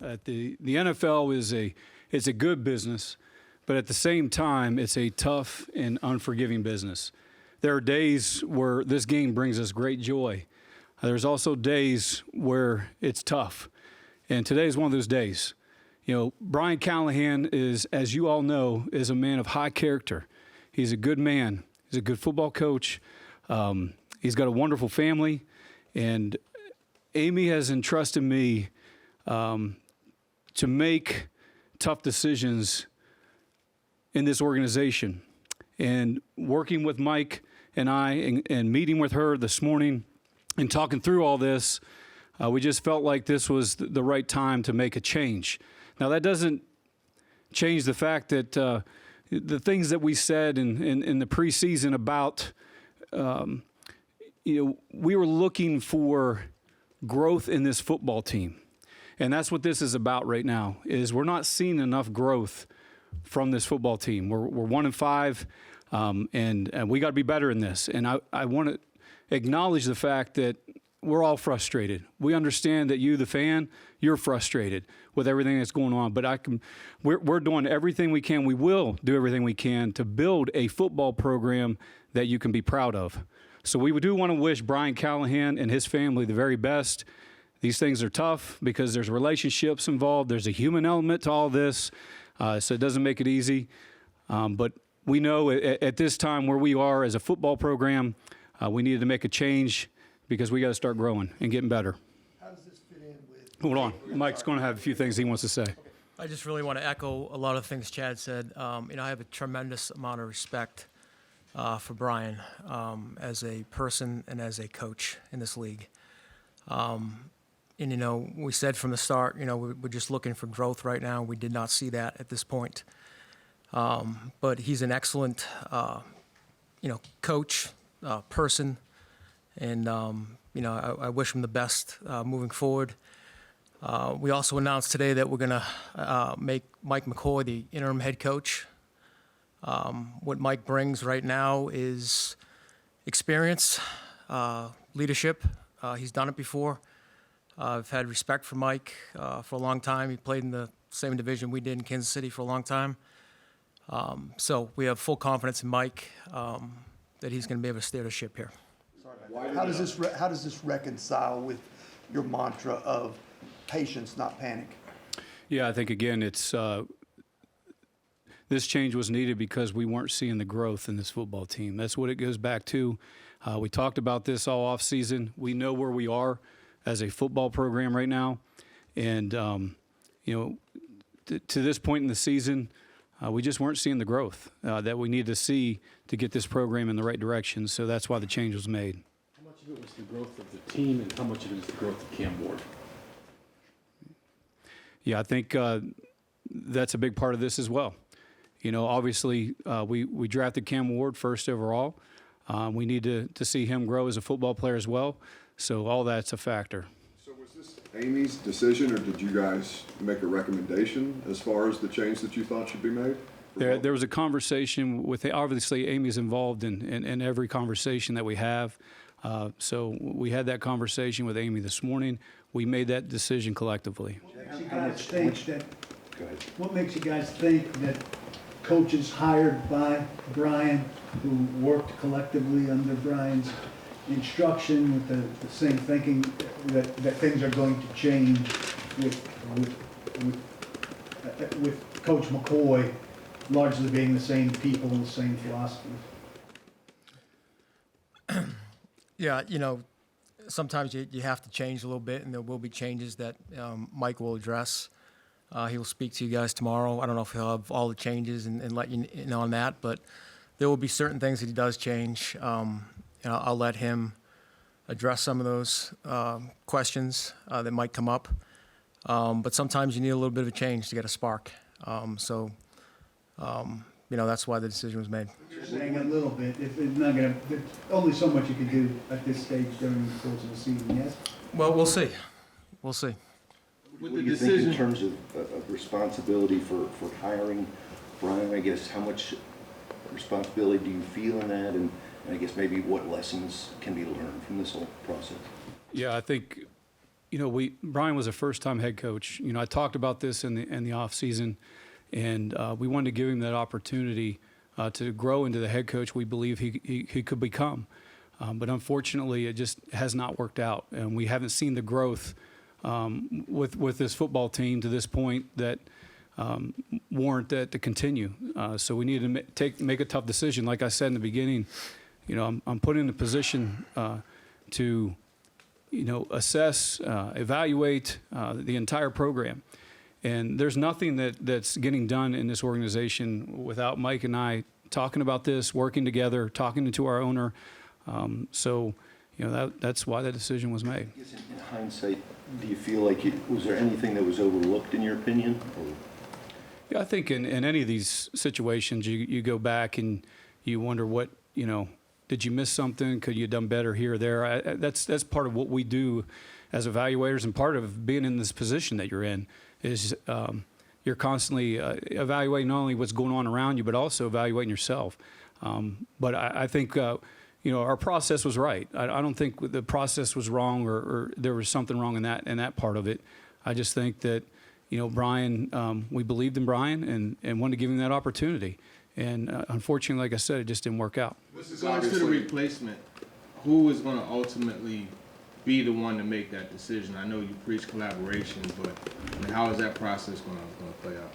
The NFL is a good business, but at the same time, it's a tough and unforgiving business. There are days where this game brings us great joy. There's also days where it's tough, and today is one of those days. You know, Brian Callahan is, as you all know, is a man of high character. He's a good man. He's a good football coach. He's got a wonderful family, and Amy has entrusted me to make tough decisions in this organization. And working with Mike and I and meeting with her this morning and talking through all this, we just felt like this was the right time to make a change. Now, that doesn't change the fact that the things that we said in the preseason about, we were looking for growth in this football team. And that's what this is about right now, is we're not seeing enough growth from this football team. We're 1-5, and we got to be better in this. And I want to acknowledge the fact that we're all frustrated. We understand that you, the fan, you're frustrated with everything that's going on. But we're doing everything we can. We will do everything we can to build a football program that you can be proud of. So we do want to wish Brian Callahan and his family the very best. These things are tough because there's relationships involved. There's a human element to all this, so it doesn't make it easy. But we know at this time where we are as a football program, we needed to make a change because we got to start growing and getting better. How does this fit in with? Hold on. Mike's going to have a few things he wants to say. I just really want to echo a lot of things Chad said. I have a tremendous amount of respect for Brian as a person and as a coach in this league. And, we said from the start, we're just looking for growth right now. We did not see that at this point. But he's an excellent, coach, person. And, I wish him the best moving forward. We also announced today that we're going to make Mike McCoy the interim head coach. What Mike brings right now is experience, leadership. He's done it before. I've had respect for Mike for a long time. He played in the same division we did in Kansas City for a long time. So we have full confidence in Mike that he's going to be able to steer the ship here. How does this reconcile with your mantra of patience, not panic? Yeah, I think, again, it's this change was needed because we weren't seeing the growth in this football team. That's what it goes back to. We talked about this all off season. We know where we are as a football program right now. And, to this point in the season, we just weren't seeing the growth that we needed to see to get this program in the right direction. So that's why the change was made. How much of it was the growth of the team and how much of it is the growth of Cam Ward? Yeah, I think that's a big part of this as well. Obviously, we drafted Cam Ward first overall. We need to see him grow as a football player as well. So all that's a factor. So was this Amy's decision, or did you guys make a recommendation as far as the change that you thought should be made? There was a conversation with, obviously Amy's involved in every conversation that we have. So we had that conversation with Amy this morning. We made that decision collectively. What makes you guys think that coaches hired by Brian, who worked collectively under Brian's instruction with the same thinking that things are going to change with Coach McCoy largely being the same people and the same philosophies? Yeah, sometimes you have to change a little bit, and there will be changes that Mike will address. He will speak to you guys tomorrow. I don't know if he'll have all the changes and let you know on that, but there will be certain things that he does change. I'll let him address some of those questions that might come up. But sometimes you need a little bit of a change to get a spark. That's why the decision was made. You're saying a little bit. If it's not going to, there's only so much you can do at this stage during the course of the season, yes? Well, we'll see. We'll see. What do you think in terms of responsibility for hiring Brian? I guess how much responsibility do you feel in that, and I guess maybe what lessons can be learned from this whole process? Yeah, I think Brian was a first-time head coach. I talked about this in the off season, and we wanted to give him that opportunity to grow into the head coach we believe he could become. But unfortunately, it just has not worked out, and we haven't seen the growth with this football team to this point that warrant that to continue. So we need to make a tough decision. Like I said in the beginning, I'm put in a position to assess, evaluate the entire program. And there's nothing that's getting done in this organization without Mike and I talking about this, working together, talking to our owner. So that's why that decision was made. I guess in hindsight, do you feel like was there anything that was overlooked in your opinion? Or? Yeah, I think in any of these situations, you go back and you wonder what, did you miss something? Could you have done better here or there? That's part of what we do as evaluators, and part of being in this position that you're in is you're constantly evaluating not only what's going on around you, but also evaluating yourself. But I think, our process was right. I don't think the process was wrong or there was something wrong in that part of it. I just think that, Brian, we believed in Brian and wanted to give him that opportunity. And unfortunately, like I said, it just didn't work out. With regards to the replacement, who is going to ultimately be the one to make that decision? I know you preach collaboration, but how is that process going to play out?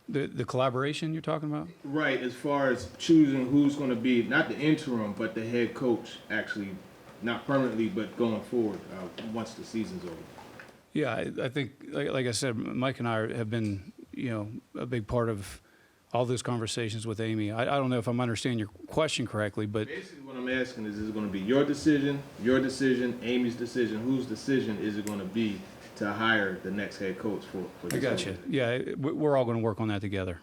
The collaboration you're talking about? Right, as far as choosing who's going to be, not the interim, but the head coach, actually, not permanently, but going forward once the season's over. Yeah, I think, like I said, Mike and I have been, a big part of all those conversations with Amy. I don't know if I'm understanding your question correctly, but basically what I'm asking is it going to be your decision, Amy's decision? Whose decision is it going to be to hire the next head coach for this? I got you. Yeah, we're all going to work on that together.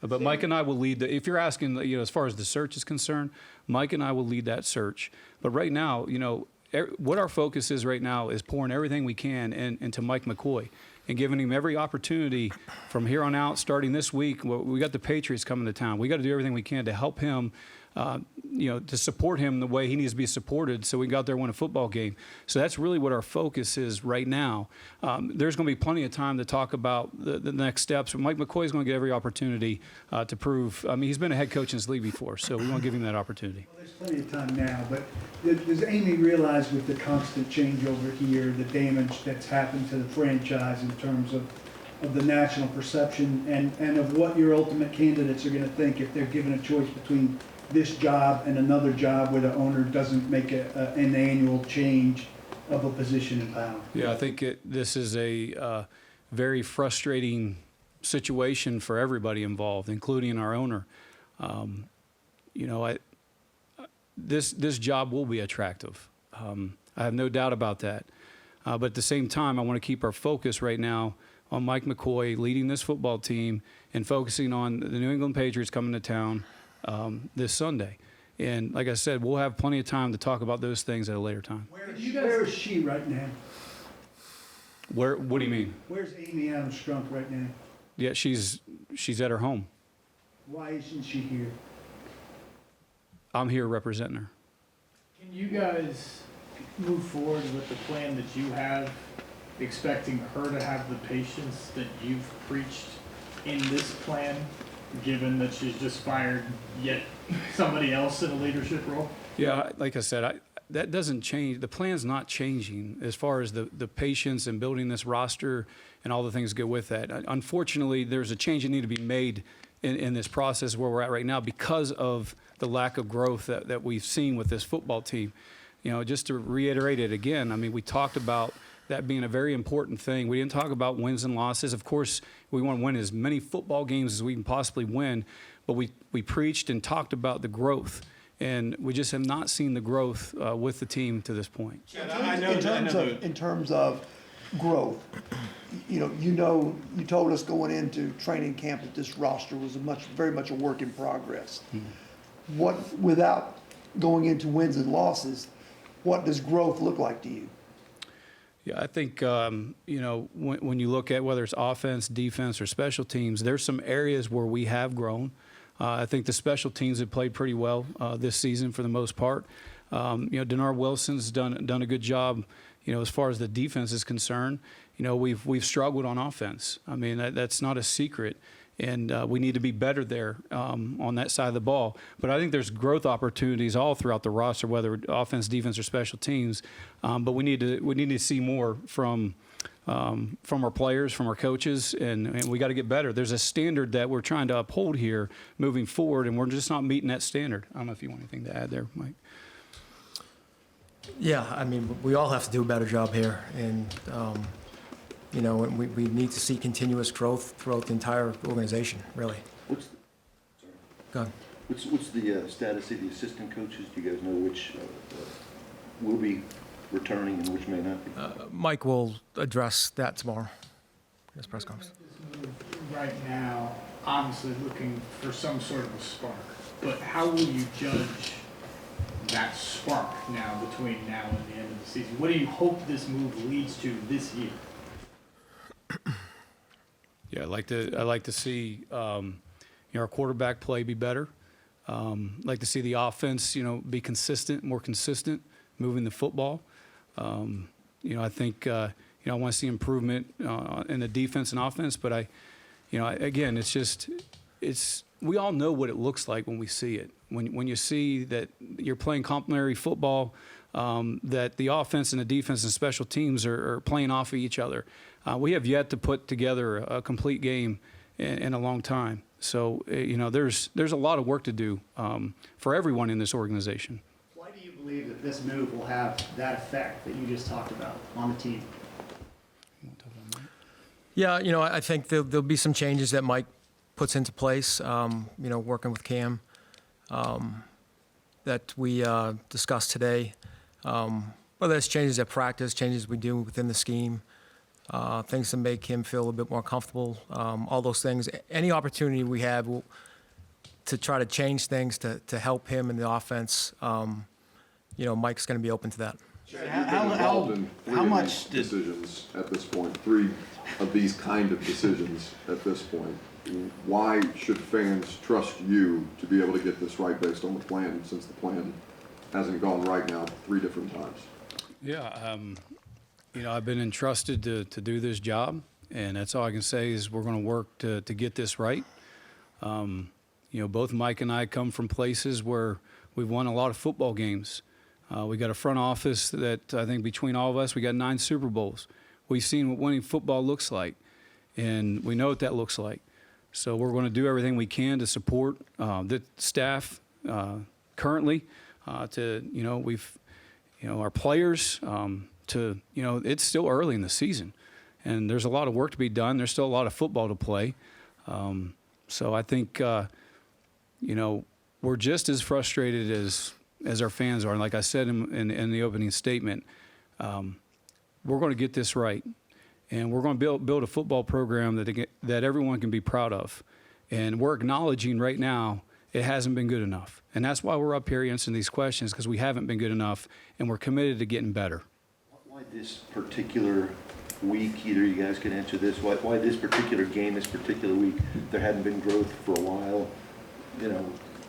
But Mike and I will lead if you're asking, as far as the search is concerned, Mike and I will lead that search. But right now, what our focus is right now is pouring everything we can into Mike McCoy and giving him every opportunity from here on out, starting this week. We got the Patriots coming to town. We got to do everything we can to help him, to support him the way he needs to be supported so we can go out there and win a football game. So that's really what our focus is right now. There's going to be plenty of time to talk about the next steps. But Mike McCoy is going to get every opportunity to prove. He's been a head coach in this league before, so we want to give him that opportunity. Well, there's plenty of time now, but does Amy realize with the constant changeover here, the damage that's happened to the franchise in terms of the national perception and of what your ultimate candidates are going to think if they're given a choice between this job and another job where the owner doesn't make an annual change of a position in power? Yeah, I think this is a very frustrating situation for everybody involved, including our owner. This job will be attractive. I have no doubt about that. But at the same time, I want to keep our focus right now on Mike McCoy leading this football team and focusing on the New England Patriots coming to town this Sunday. And like I said, we'll have plenty of time to talk about those things at a later time. Where is she right now? What do you mean? Where's Amy Adams Strunk right now? Yeah, she's at her home. Why isn't she here? I'm here representing her. Can you guys move forward with the plan that you have, expecting her to have the patience that you've preached in this plan, given that she's just fired yet somebody else in a leadership role? Yeah, like I said, that doesn't change. The plan's not changing as far as the patience and building this roster and all the things that go with that. Unfortunately, there's a change that need to be made in this process where we're at right now because of the lack of growth that we've seen with this football team. Just to reiterate it again, we talked about that being a very important thing. We didn't talk about wins and losses. Of course, we want to win as many football games as we can possibly win, but we preached and talked about the growth, and we just have not seen the growth with the team to this point. In terms of growth, you told us going into training camp that this roster was very much a work in progress. Without going into wins and losses, what does growth look like to you? Yeah, I think, when you look at whether it's offense, defense, or special teams, there's some areas where we have grown. I think the special teams have played pretty well this season for the most part. Denard Wilson's done a good job, as far as the defense is concerned, we've struggled on offense. I mean, that's not a secret. And we need to be better there on that side of the ball. But I think there's growth opportunities all throughout the roster, whether offense, defense, or special teams. But we need to see more from our players, from our coaches, and we got to get better. There's a standard that we're trying to uphold here moving forward, and we're just not meeting that standard. I don't know if you want anything to add there, Mike. Yeah, I mean, we all have to do a better job here, and we need to see continuous growth throughout the entire organization, really. Go ahead. What's the status of the assistant coaches? Do you guys know which will be returning and which may not be? Mike will address that tomorrow in his press conference. Right now, obviously looking for some sort of a spark, but how will you judge that spark now between now and the end of the season? What do you hope this move leads to this year? Yeah, I'd like to see our quarterback play be better. Like to see the offense, be consistent, more consistent, moving the football. I think I want to see improvement in the defense and offense. But again, we all know what it looks like when we see it. When you see that you're playing complementary football, that the offense and the defense and special teams are playing off of each other. We have yet to put together a complete game in a long time. So, there's a lot of work to do for everyone in this organization. Why do you believe that this move will have that effect that you just talked about on the team? Yeah, I think there'll be some changes that Mike puts into place, working with Cam, that we discussed today. Whether it's changes at practice, changes we do within the scheme, things to make him feel a bit more comfortable, all those things. Any opportunity we have to try to change things to help him in the offense, Mike's going to be open to that. How much decisions at this point? 3 of these kind of decisions at this point. Why should fans trust you to be able to get this right based on the plan, since the plan hasn't gone right now 3 different times? Yeah, I've been entrusted to do this job, and that's all I can say is we're going to work to get this right. Both Mike and I come from places where we've won a lot of football games. We got a front office that I think between all of us, we got 9 Super Bowls. We've seen what winning football looks like, and we know what that looks like. So we're going to do everything we can to support the staff currently. Our players. It's still early in the season, and there's a lot of work to be done. There's still a lot of football to play. So I think we're just as frustrated as our fans are. And like I said in the opening statement, we're going to get this right. And we're going to build a football program that everyone can be proud of. And we're acknowledging right now it hasn't been good enough. And that's why we're up here answering these questions, because we haven't been good enough, and we're committed to getting better. Why this particular week, either you guys can answer this, why this particular game, this particular week, there hadn't been growth for a while?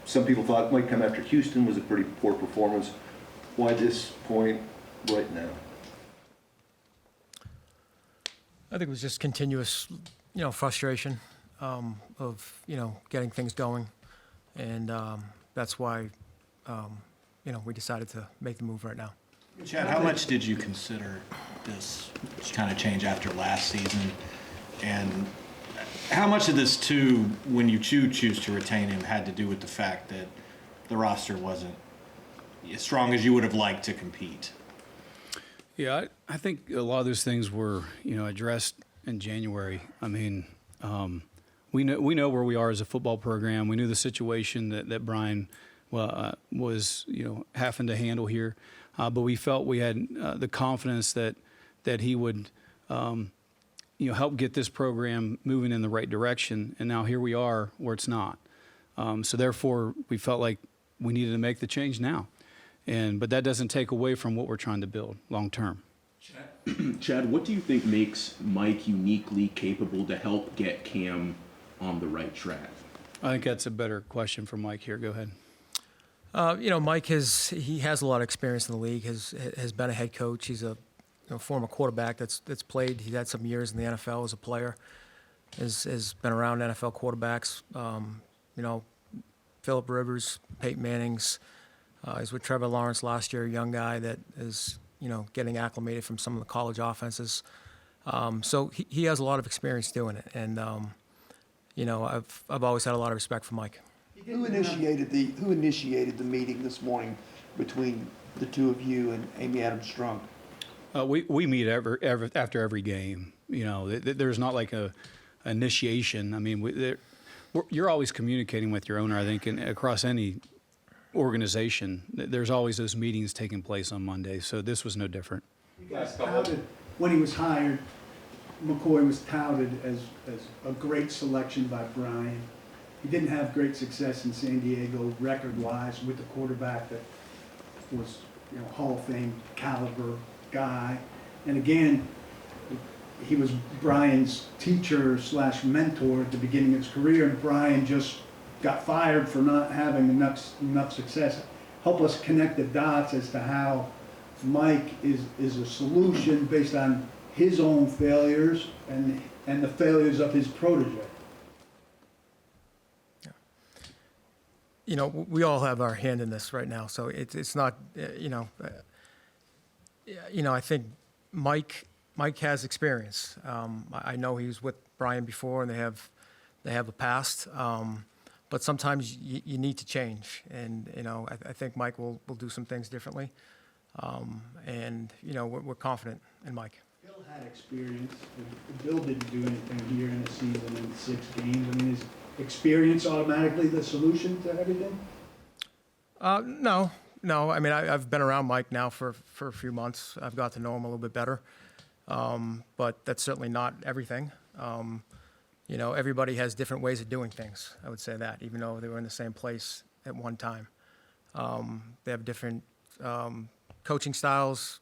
Some people thought it might come after Houston was a pretty poor performance. Why this point right now? I think it was just continuous, frustration of, getting things going. And that's why, we decided to make the move right now. Chad, how much did you consider this kind of change after last season? And how much of this, too, when you choose to retain him, had to do with the fact that the roster wasn't as strong as you would have liked to compete? Yeah, I think a lot of those things were, addressed in January. I mean, we know where we are as a football program. We knew the situation that Brian was, having to handle here. But we felt we had the confidence that he would, help get this program moving in the right direction. And now here we are where it's not. So therefore, we felt like we needed to make the change now. But that doesn't take away from what we're trying to build long term. Chad, what do you think makes Mike uniquely capable to help get Cam on the right track? I think that's a better question for Mike here. Go ahead. Mike has a lot of experience in the league, has been a head coach. He's a former quarterback that's played. He had some years in the NFL as a player. Has been around NFL quarterbacks. You know, Phillip Rivers, Peyton Manning's. He's with Trevor Lawrence last year, a young guy that is, you know, getting acclimated from some of the college offenses. So he has a lot of experience doing it, and you know, I've always had a lot of respect for Mike. Who initiated the meeting this morning between the two of you and Amy Adams Strunk? We meet after every game. You know, there's not like a initiation. I mean, you're always communicating with your owner, I think, and across any organization, there's always those meetings taking place on Mondays. So this was no different. You guys touted, when he was hired, McCoy was touted as a great selection by Brian. He didn't have great success in San Diego record-wise with the quarterback that was, you know, Hall of Fame caliber guy. And again, he was Brian's teacher / mentor at the beginning of his career, and Brian just got fired for not having enough success. Help us connect the dots as to how Mike is a solution based on his own failures and the failures of his protege. You know, we all have our hand in this right now, so it's not, you know, I think Mike has experience. I know he was with Brian before, and they have a past. But sometimes you need to change, and you know, I think Mike will do some things differently, and you know, we're confident in Mike. Bill had experience. Bill didn't do anything here in a season in 6 games. I mean, is experience automatically the solution to everything? No. I mean, I've been around Mike now for a few months. I've got to know him a little bit better, but that's certainly not everything. You know, everybody has different ways of doing things. I would say that, even though they were in the same place at one time. They have different coaching styles,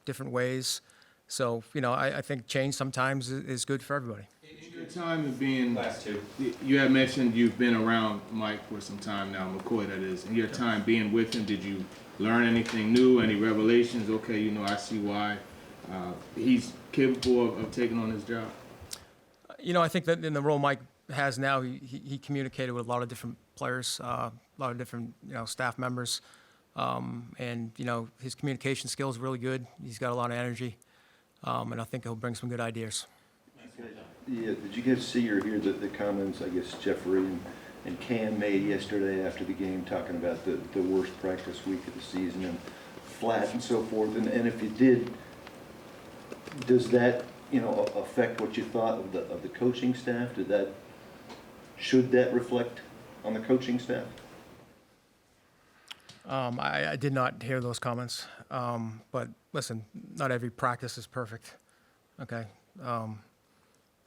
different ways. So, you know, I think change sometimes is good for everybody. In your time of being, you had mentioned you've been around Mike for some time now, McCoy that is. In your time being with him, did you learn anything new, any revelations? Okay, you know, I see why he's capable of taking on this job. You know, I think that in the role Mike has now, he communicated with a lot of different players, a lot of different, you know, staff members. And, you know, his communication skills are really good. He's got a lot of energy. And I think he'll bring some good ideas. Yeah, did you guys see or hear the comments, I guess, Jeffrey and Cam made yesterday after the game, talking about the worst practice week of the season and flat and so forth? And if you did, does that, you know, affect what you thought of the coaching staff? Should that reflect on the coaching staff? I did not hear those comments. But listen, not every practice is perfect. Okay.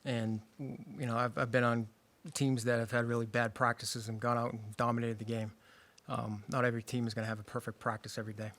And, you know, I've been on teams that have had really bad practices and gone out and dominated the game. Not every team is going to have a perfect practice every day.